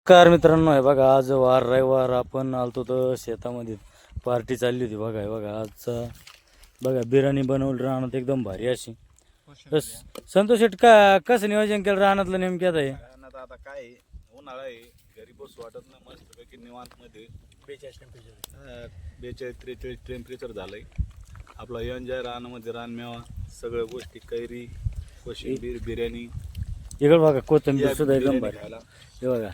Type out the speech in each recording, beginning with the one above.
Car मित्रांनो आहे बघा, आज वार रविवार आपण आलतो तर शेतामध्ये पार्टी चालली होती बघा. आहे बघा आजचा बघा बिर्याणी बनवली रानात एकदम भारी अशी. तर संतोष शेट का कसं नियोजन केलं रानातलं नेमक्यात आहे? आता काय आहे, उन्हाळा आहे, घरी बसू वाटत नाही, मस्त पैकी निवांत मध्ये 42-43 टेम्परेचर झालंय. आपला एन्जॉय रानामध्ये रानमेवा सगळ्या गोष्टी, कैरी, कोशिंबीर, बिर्याणी. इकडं बघा कोथिंबीर या सुद्धा एकदम बिर्याणी भारी. खायला, हे बघा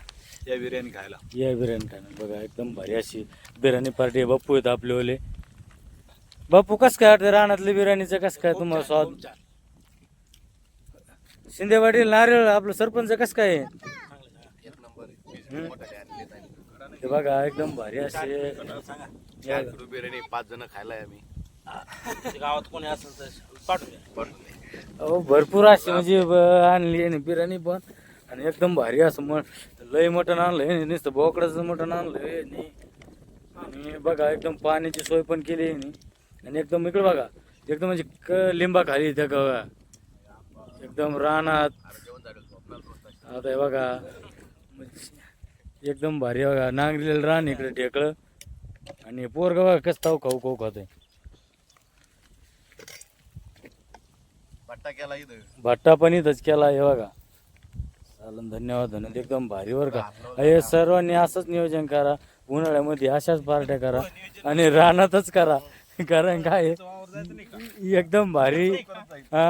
या बिर्याणी खायला. या बिर्याणी खायला बघा एकदम भारी अशी बिर्याणी पार्टी. बाप्पू आहेत आपले ओले. बाप्पू कसं काय वाटतं रानातल्या बिर्याणीचं, कसं काय तुम्हाला स्वाद? शिंदेवाडील नारळ आपलं सरपंच कसं काय आहे? हे बघा एकदम भारी असे बिर्याणी 5 जण खायला आम्ही. गावात कोणी असेल तर पाठवून अहो भरपूर अशी म्हणजे आणली आहे बिर्याणी पण. आणि एकदम भारी असं लय मटण आणलंय, नुसतं बोकडाचं मटण आणलंय. आणि बघा एकदम पाण्याची सोय पण केली आहे. आणि एकदम इकडे बघा एकदम म्हणजे लिंबा खाली त्या बघा एकदम रानात. आता हे बघा एकदम भारी बघा नांगलेलं रान इकडे ढेकळं. आणि पोरग बघा कसं ताव खाऊ खाऊ खातोय. भट्टा केला इथं. भट्टा पण इथंच केला हे बघा. चालन धन्यवाद धन्यवाद. एकदम भारी वर का. हे सर्वांनी असंच नियोजन करा, उन्हाळ्यामध्ये अशाच पार्ट्या करा आणि रानातच करा. कारण काय एकदम भारी हा.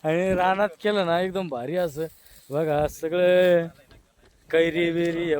आणि रानात केलं ना एकदम भारी असं बघा सगळं कैरी बिरी.